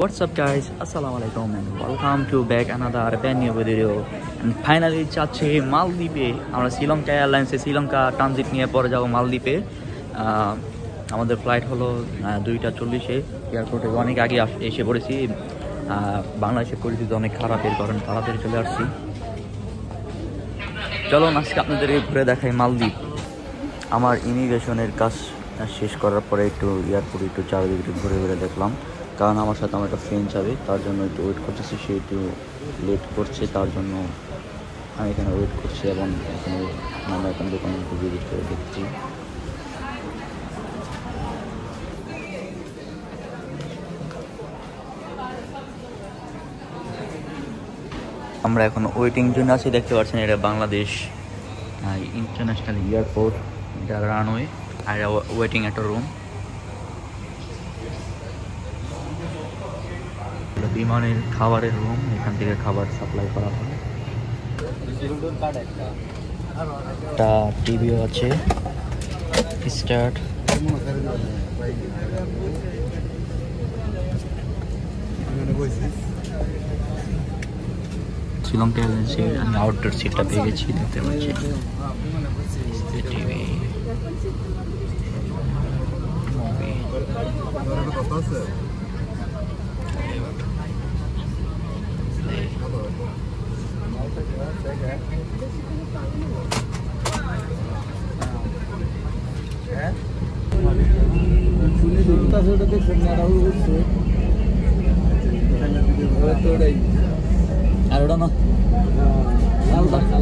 What's up guys, Assalamualaikum and welcome to back another brand new video and finally যাচ্ছি মালদ্বীপে। আমরা Sri Lanka এয়ারলাইন্সে Sri Lanka transit নিয়ে পরে যাব মালদ্বীপে। আমাদের ফ্লাইট হলো 2:40-এ। এয়ারপোর্টে অনেক আগে এসে পড়েছি। বাংলাদেশের পরিস্থিতি অনেক খারাপ, এর কারণে তাড়াতাড়ি চলে আসছি। চলো আজকে আপনাদের ঘুরে দেখাই মালদ্বীপ। আমার ইমিগ্রেশনের কাজ শেষ করার পরে একটু এয়ারপোর্টে একটু চারিদিকে ঘুরে ঘুরে দেখলাম, কারণ আমার সাথে আমার একটা ফ্রেন্ড যাবে, তার জন্য একটু ওয়েট করতেছি। সে একটু লেট করছে, তার জন্য আমি এখানে ওয়েট করছি এবং এখানে আমরা এখন দোকানে একটু ভিজিট করে দেখছি। আমরা এখন ওয়েটিং জন্য আছি। দেখতে পাচ্ছেন এটা বাংলাদেশ ইন্টারন্যাশনাল এয়ারপোর্ট, এটা রানওয়ে আর ওয়েটিং একটা রুম। বিমানের খাবারের রুম, এখান থেকে খাবার সাপ্লাই করা হয়। একটা টিভিও আছে। স্টার্ট শ্রীলঙ্কা এয়ারলাইন্সের আমি আউটডোর সিটটা পেয়ে গেছি, দেখতে পাচ্ছি। টিভি আর ওটা না লাল বাঘা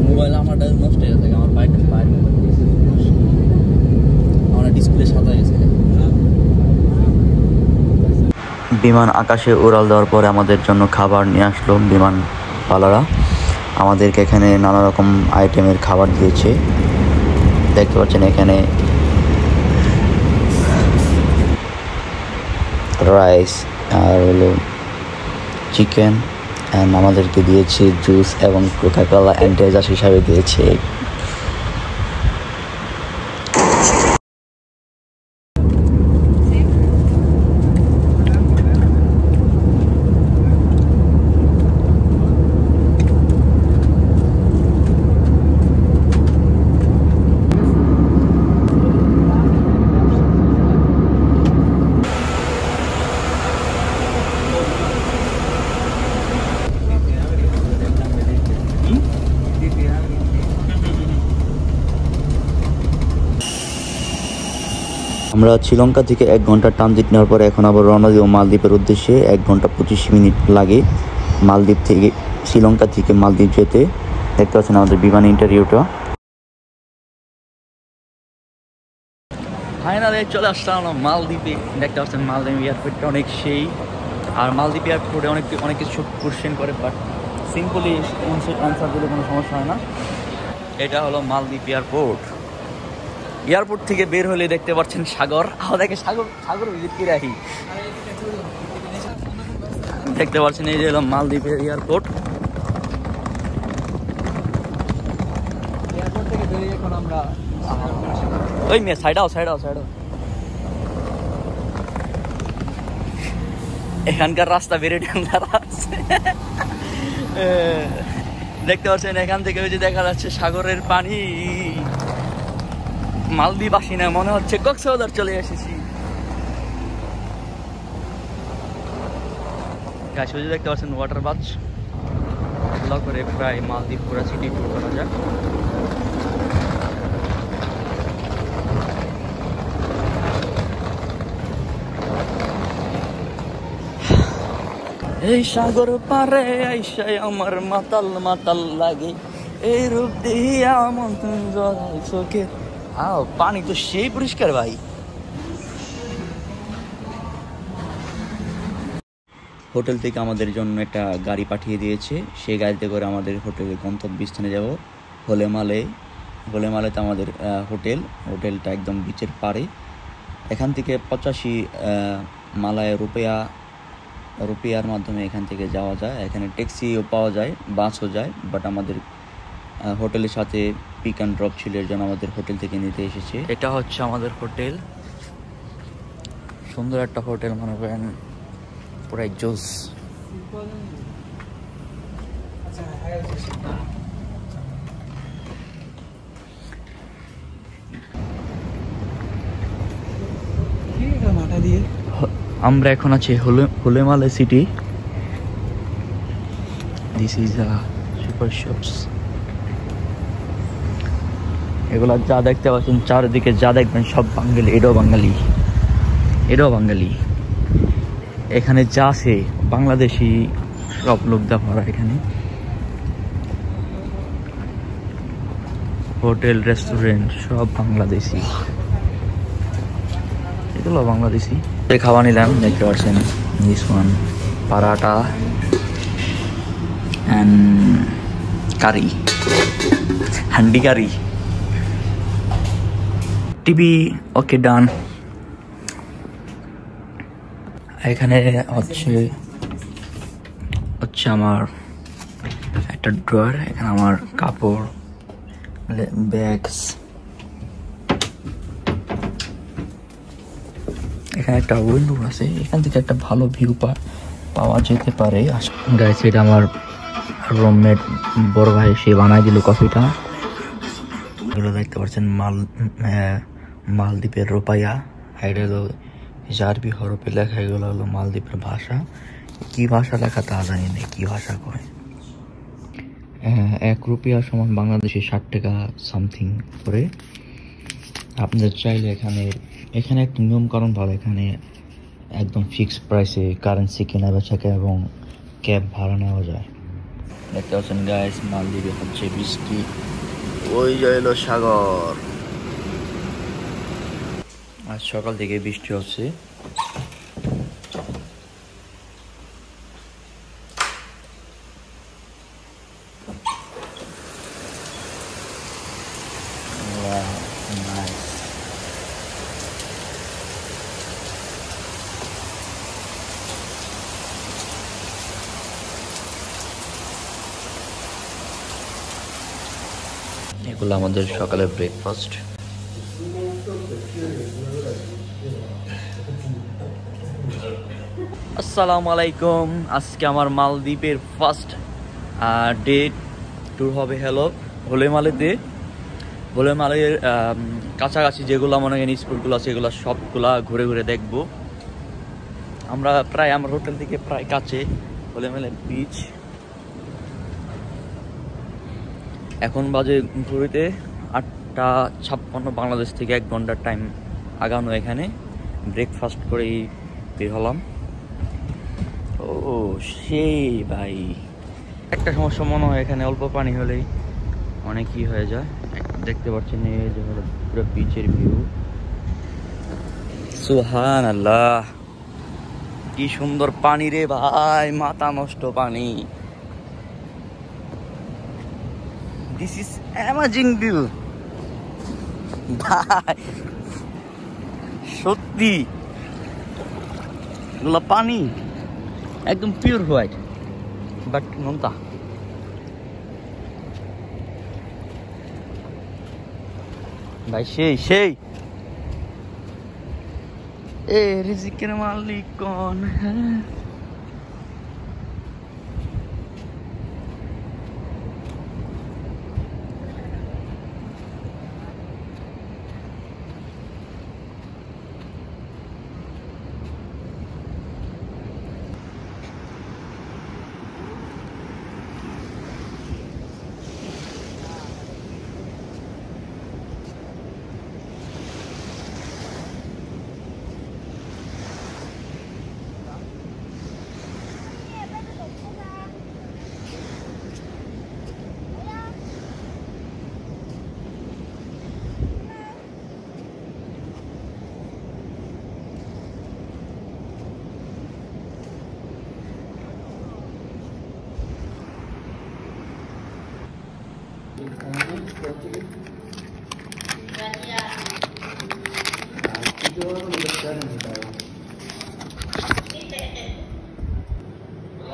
মোবাইল আমারটা নষ্ট হয়ে গেছে, আমার বাইরে আমার ডিসপ্লে সাদা গেছে। বিমান আকাশে উড়াল দেওয়ার পরে আমাদের জন্য খাবার নিয়ে আসলো বিমানওয়ালারা। আমাদেরকে এখানে নানা রকম আইটেমের খাবার দিয়েছে, দেখতে পাচ্ছেন। এখানে রাইস আর হলো চিকেন, অ্যান্ড আমাদেরকে দিয়েছে জুস এবং কোকা-কোলা এন্টারজাস হিসাবে দিয়েছে। আমরা শ্রীলঙ্কা থেকে 1 ঘন্টা ট্রানজিট নেওয়ার পরে এখন আবার রওনা দিব মালদ্বীপের উদ্দেশ্যে। 1 ঘন্টা 25 মিনিট লাগে মালদ্বীপ থেকে শ্রীলঙ্কা থেকে মালদ্বীপ যেতে। দেখতে পাচ্ছেন আমাদের বিমান ইন্টারভিউটা। ফাইনালি চলে আসলাম মালদ্বীপে। দেখতে পাচ্ছেন মালদ্বীপ এয়ারপোর্টটা অনেক সেই। আর মালদ্বীপ এয়ারপোর্টে অনেক কিছু কোশ্চেন করে, বাট সিম্পলি অ্যান্সার দিলে কোনো সমস্যা হয় না। এটা হলো মালদ্বীপ এয়ারপোর্ট। এয়ারপোর্ট থেকে বের হলে দেখতে পাচ্ছেন সাগর। আমাদেরকে সাগর ভিজিট করে রাখি। দেখতে পাচ্ছেন এই যে হলো মালদ্বীপের এয়ারপোর্ট। এয়ারপোর্ট থেকে বেরিয়ে এখন আমরা ওই মেয়ে সাইড আও। এখানকার রাস্তা বেরিয়ে ডেঞ্জার আছে। দেখতে পাচ্ছেন এখান থেকে ওই যে দেখা যাচ্ছে সাগরের পানি। মালদ্বীপ আসি না, মনে হচ্ছে কক্সবাজার চলে এসেছি। দেখতে পাচ্ছেন ওয়াটার বাচ করে প্রায় মালদ্বীপ পুরো সিটি ট্যুর করা যাক। এই সাগর পারে আইসাই আমার মাতাল লাগে, এই রূপ দেখিয়া মন জড়াই চোখে। পানি তো সেই পরিষ্কার ভাই। হোটেল থেকে আমাদের জন্য একটা গাড়ি পাঠিয়ে দিয়েছে। সেই গাড়িতে করে আমাদের হোটেলের গন্তব্যস্থানে যাব হোলেমালে। হোলেমালেতে আমাদের হোটেলটা একদম বিচের পাড়ে। এখান থেকে 85 মালায় রুপিয়ার মাধ্যমে এখান থেকে যাওয়া যায়। এখানে ট্যাক্সিও পাওয়া যায়, বাসও যায়, বাট আমাদের হোটেলের সাথে পিক অ্যান্ড ড্রপ ছিল, এর জন্য আমাদের হোটেল থেকে নিতে এসেছে। এটা হচ্ছে আমাদের হোটেল, সুন্দর একটা হোটেল, মনে করেন পুরাই জোস। আমরা এখন আছি হোলেমালে city. This is super shops. এগুলা যা দেখতে পাচ্ছেন চারিদিকে, যা দেখবেন সব বাঙালি। এটাও বাঙালি। এখানে যা আছে বাংলাদেশি সব লোক দেখা এখানে। হোটেল, রেস্টুরেন্ট সব বাংলাদেশি, এগুলো বাংলাদেশি। খাওয়া নিলাম, দেখতে পাচ্ছেন this one paratha and curry, handi curry. TV okay done. এখানে হচ্ছে আমার একটা ড্রয়ার, এখানে আমার কাপড়, ব্যাগস। এখানে একটা উইন্ডো আছে, এখান থেকে একটা ভালো ভিউ পাওয়া যেতে পারে। গাইস, এটা আমার রুমমেট বড় ভাই, সে বানাই দিল কফিটা। এগুলো দেখতে পাচ্ছেন মালদ্বীপের রূপাইয়া। এটা হলো আরবি হরফে লেখা, এগুলো হলো মালদ্বীপের ভাষা। কি ভাষা লেখা তা জানি না, কি ভাষা কয়। 1 রুপিয়া সমান বাংলাদেশে 60 টাকা সামথিং করে। আপনাদের চাইলে এখানে একটা নিয়ম কারণ ভালো, এখানে একদম ফিক্সড প্রাইসে কারেন্সি কেনা বেচা এবং ক্যাব ভাড়া নেওয়া যায়। দেখতে পাচ্ছেন গাইস, মালদ্বীপে হচ্ছে বৃষ্টি, ওই যাইলো সাগর। আজ সকাল থেকে বৃষ্টি হচ্ছে। এগুলো আমাদের সকালের ব্রেকফাস্ট। আসসালামু আলাইকুম। আজকে আমার মালদ্বীপের ফার্স্ট ডে ট্যুর হবে হোলেমালেতে। হোলেমালের কাছাকাছি যেগুলো মনে করেন স্পটগুলো আছে, এগুলো সবগুলা ঘুরে ঘুরে দেখবো। আমার হোটেল থেকে প্রায় কাছে হোলেমালের বিচ। এখন বাজে ঘুরিতে 8:56, বাংলাদেশ থেকে 1 ঘন্টার টাইম আগানো। এখানে ব্রেকফাস্ট করেই বের হলাম। ও সেই ভাই, একটা সমস্যা মনে হয় এখানে অল্প পানি হলেই অনেক কি হয়ে যায়। দেখতে পাচ্ছেন এই যে পুরো বিচের ভিউ। সুবহানাল্লাহ, কি সুন্দর পানি রে ভাই, মাথা নষ্ট পানি। দিস ইজ অ্যামেজিং ভিউ ভাই, সত্যি। এগুলো পানি একদম পিওর হোয়াইট, বাট নোনতা। ভাই সেই এ রিজিকের মালিক কোন? হ্যাঁ,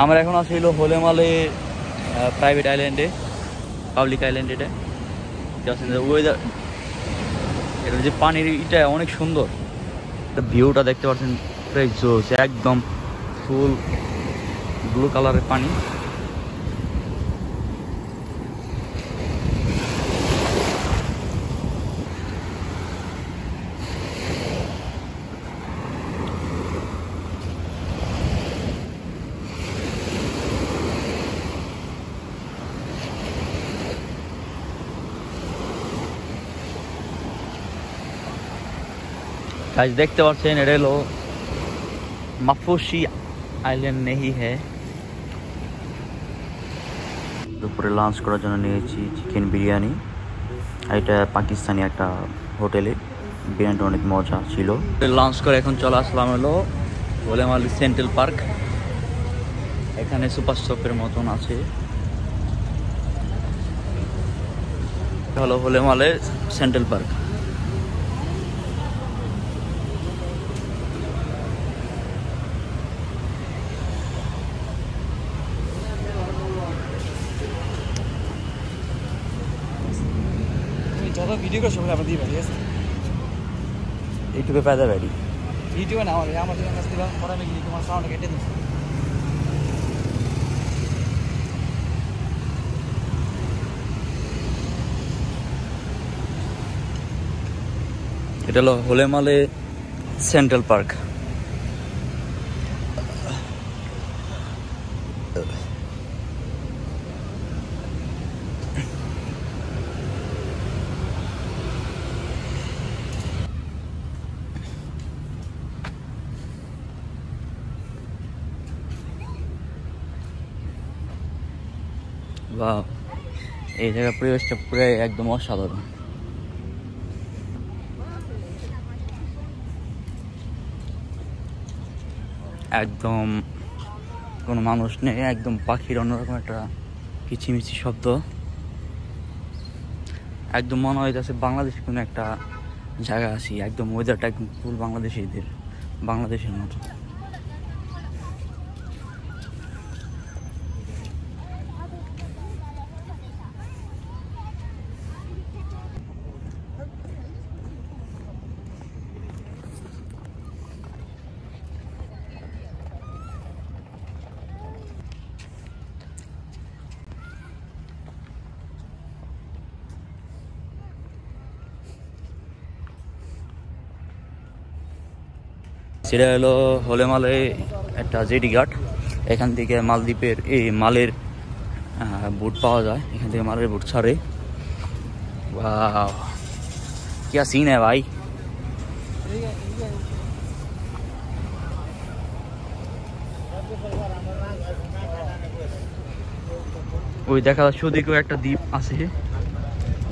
আমরা এখন আছি হলো হোলেমালে প্রাইভেট আইল্যান্ডে, পাবলিক আইল্যান্ড। এটা ওয়েদার, এটা যে পানির এটা অনেক সুন্দর, ভিউটা দেখতে পাচ্ছেন ফ্রেশ জোস, একদম ফুল ব্লু কালারের পানি। গাইস দেখতে পাচ্ছেন এটা হলো মাফুসি আইল্যান্ড নেই হ্যাঁ। দুপুরে লাঞ্চ করার জন্য নিয়েছি চিকেন বিরিয়ানি। এটা পাকিস্তানি একটা হোটেলে, বিরিয়ানিটা অনেক মজা ছিল। লাঞ্চ করে এখন চলে আসলাম হলো হোলেমালি সেন্ট্রাল পার্ক। এখানে সুপার শপের মতন আছে। হলো হোলেমালে সেন্ট্রাল পার্ক। ভিডিও করে সবাই আমরা দিই ঠিক আছে, ইউটিউবে পেয়ে যাবে। ভিডিও না আমাদের কাছ থেকে পরে আমি তোমার সাউন্ড কেটে দিচ্ছি। এটা হলো হোলেমালে সেন্ট্রাল পার্ক। বা এই জায়গার পরিবেশটা পুরো একদম অসাধারণ। একদম কোনো মানুষ নেই, একদম পাখির অন্যরকম একটা কিচিমিচি শব্দ। একদম মনে হইতেছে বাংলাদেশে কোনো একটা জায়গা আছি। একদম ওয়েদারটা একদম ফুল বাংলাদেশের মতো। সেটা হলো হোলেমালে একটা জেটি ঘাট। এখান থেকে মালদ্বীপের মালের বুট পাওয়া যায়। এখান থেকে মালের বুট ছাড়ে। वाह क्या सीन है भाई। ওই দেখা যাচ্ছে ওদিকেও একটা দ্বীপ আছে,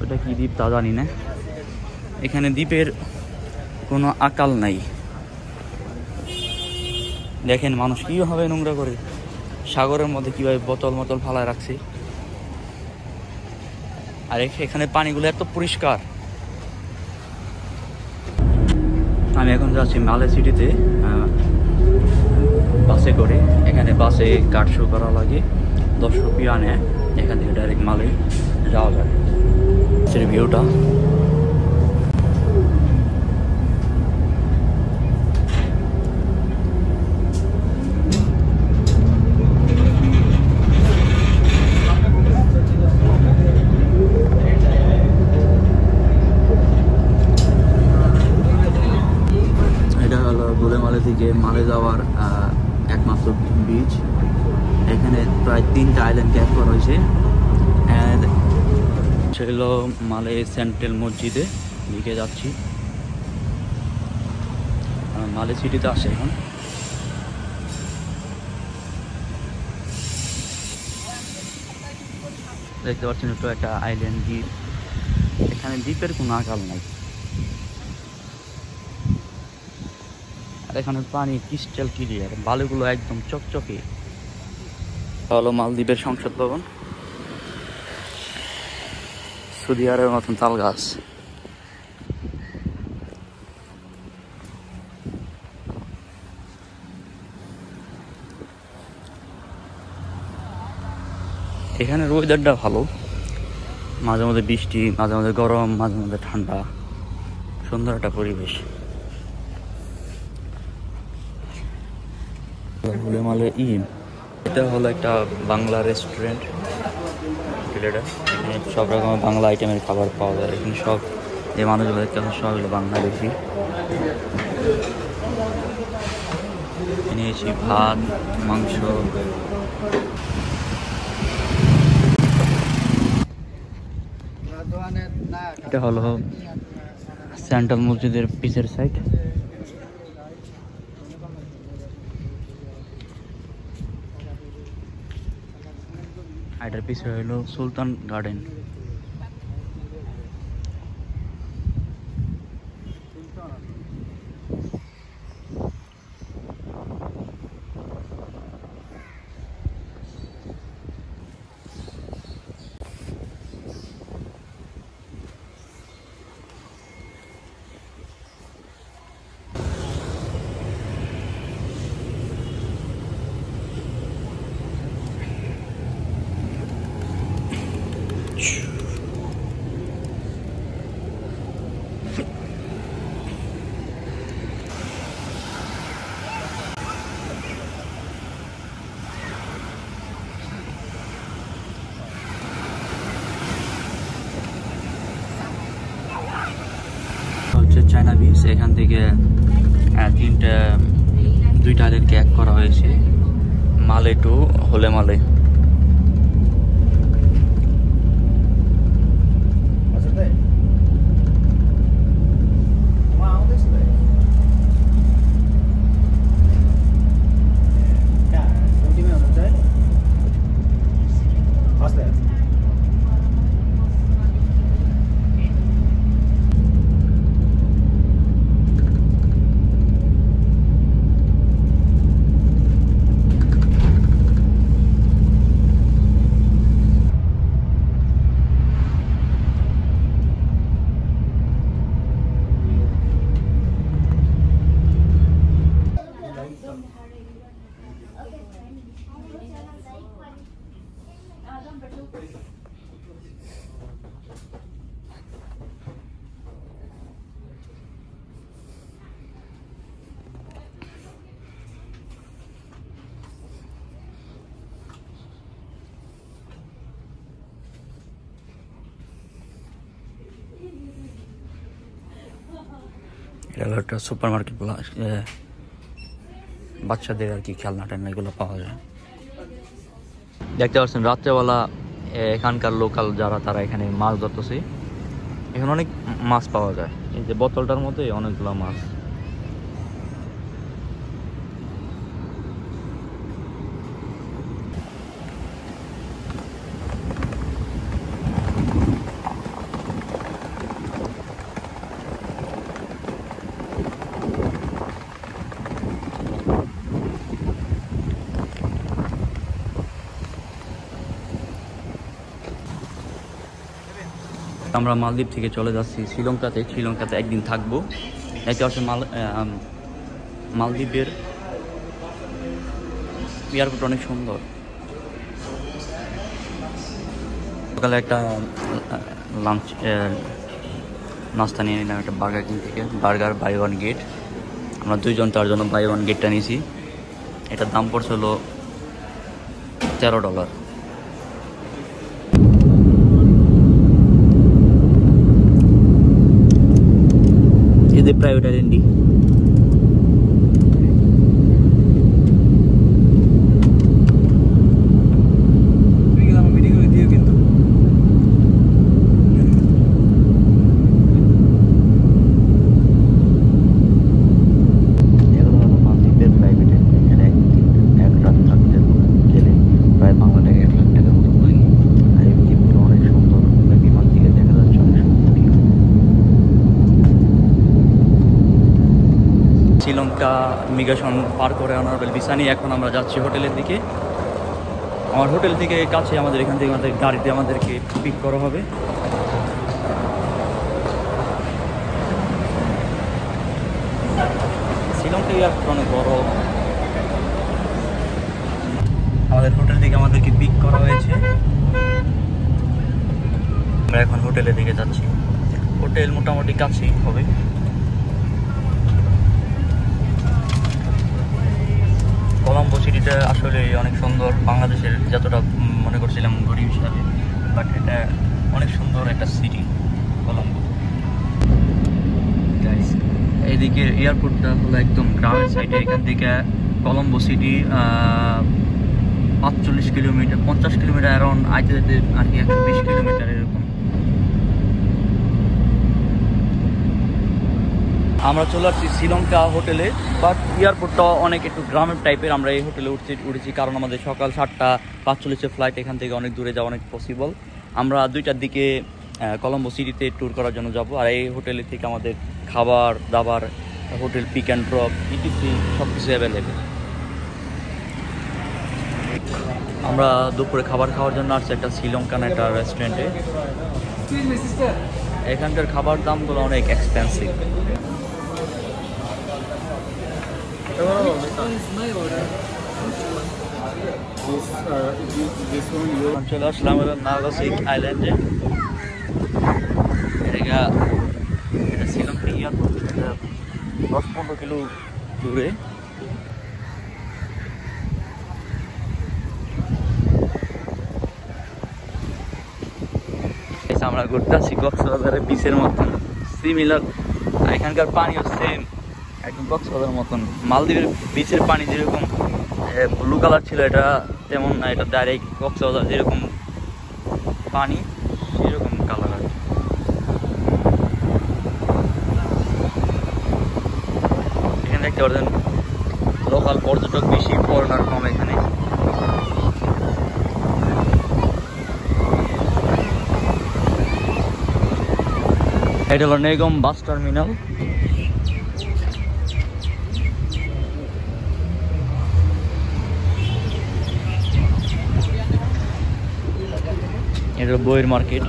ওটা কি দ্বীপ তা জানি না। এখানে দ্বীপের কোনো আকাল নাই। দেখেন মানুষ কীভাবে নোংরা করে, সাগরের মধ্যে কীভাবে বোতল মতল ফালায় রাখছে। আর এখানে পানিগুলো এত পরিষ্কার। আমি এখন যাচ্ছি মালে সিটিতে বাসে করে। এখানে বাসে কার্ড শো করা লাগে, 10 রুপিয়া নেয়। এখান থেকে ডাইরেক্ট মালে যাওয়া যায়। সেটা ভিউটা হোলেমালে থেকে মালে যাওয়ার একমাত্র বিচ। এখানে প্রায় 3টা আইল্যান্ড ক্যাপ করা হয়েছে। ছিল মালে সেন্ট্রাল মসজিদে দিকে যাচ্ছি। মালে সিটিতে আসে এখন। দেখতে পাচ্ছেন একটু একটা আইল্যান্ড দ্বীপ। এখানে দ্বীপের কোনো আকাল নাই। এখানে পানি ক্রিস্টাল ক্লিয়ার, বালুগুলো একদম চকচকে। হলো মালদ্বীপের সংসদ ভবন, সৌদি আরবের মতন তাল গাছ। এখানের ওয়েদারটা ভালো, মাঝে মাঝে বৃষ্টি, মাঝে মাঝে গরম, মাঝে মাঝে ঠান্ডা, সুন্দর একটা পরিবেশ। হুলেমালে এটা হলো একটা বাংলা রেস্টুরেন্ট। এখানে সব রকমের বাংলা আইটেমের খাবার পাওয়া যায়। এখানে সব যে মানুষগুলো দেখতে সব হলো বাংলাদেশি। নিয়েছি ভাত, মাংস। এটা হলো সেন্ট্রাল মসজিদের পিছের সাইড। এটার পিছনে হলো সুলতান গার্ডেন। হচ্ছে চায়না বিচ। এখান থেকে দুইটা আইল্যান্ড এক করা হয়েছে, মালে টু হোলেমালে। এটা হলো একটা সুপার মার্কেট, বাচ্চাদের আর কি খেলনা টেলনা এগুলো পাওয়া যায়। দেখতে পাচ্ছেন রাত্রেবেলা এখানকার লোকাল যারা তারা এখানে মাছ ধরতেছে। এখানে অনেক মাছ পাওয়া যায়, এই যে বোতলটার মধ্যে অনেকগুলো মাছ। আমরা মালদ্বীপ থেকে চলে যাচ্ছি শ্রীলঙ্কাতে একদিন থাকবো। দেখতে পাচ্ছেন মালদ্বীপের এয়ারপোর্ট অনেক সুন্দর। সকালে একটা লাঞ্চ নাস্তা নিয়ে নিলাম একটা বার্গার কিং থেকে, বার্গার বাই ওয়ান গেট। আমরা দুইজন, তার জন্য বাই ওয়ান গেটটা নিয়েছি। এটার দাম পড়ছে হলো $13। The private R&D. Sri Lanka immigration পার করে অনারেবল ভিসা নিয়ে এখন আমরা যাচ্ছি হোটেলের দিকে। আমার হোটেল থেকে কাছে, আমাদের এখান থেকে আমাদের গাড়িতে আমাদেরকে পিক করা হবে। শ্রীলঙ্কা এয়ারপোর্ট অনেক বড়। আমাদের হোটেল থেকে আমাদেরকে পিক করা হয়েছে। আমরা এখন হোটেলের দিকে যাচ্ছি। হোটেল মোটামুটি কাছেই হবে। কলম্বো সিটিটা আসলে অনেক সুন্দর, বাংলাদেশের যতটা মনে করছিলাম গরিব হিসাবে, বাট এটা অনেক সুন্দর একটা সিটি কলম্বো। এইদিকে এয়ারপোর্টটা হলো একদম গ্রামের সাইডে। এখান থেকে Colombo city 45 kilometre 50 kilometre around আইতে যেতে আর কি 120 কিলোমিটার এরকম। আমরা চলে আসছি শ্রীলঙ্কা হোটেলে, বাট এয়ারপোর্টটা অনেক একটু গ্রামের টাইপের। আমরা এই হোটেলে উঠেছি কারণ আমাদের সকাল 7:45 ফ্লাইট, এখান থেকে অনেক দূরে যাওয়া অনেক পসিবল। আমরা 2টার দিকে কলম্বো সিটিতে ট্যুর করার জন্য যাব। আর এই হোটেলে থেকে আমাদের খাবার দাবার, hotel pick and drop, ETC সব কিছু অ্যাভেলেবেল। আমরা দুপুরে খাবার খাওয়ার জন্য আসছি একটা শ্রীলঙ্কান একটা রেস্টুরেন্টে। এখানকার খাবার দামগুলো অনেক এক্সপেন্সিভ। চলে আসলাম নাগাসাকি আইল্যান্ডে। এটা শ্রীলঙ্কা এয়ারপোর্ট, এটা 10-15 কিলো দূরে। আমরা ঘুরতে আসছি কক্সবাজারের বিচের মতন সিমিলার। এখানকার পানিও সেম একদম কক্সবাজারের মতন। মালদ্বীপের বিচের পানি যেরকম ব্লু কালার ছিল, এটা তেমন না, এটা ডাইরেক্ট কক্সবাজার যেরকম পানি সেরকম কালার আছে। এখানে দেখতে পাচ্ছেন লোকাল পর্যটক বেশি, ফরেনার কম এখানে। এটা হলো নেগম বাস টার্মিনাল। এটা হলো বইয়ের মার্কেট।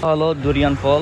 হলো দুরিয়ান ফল।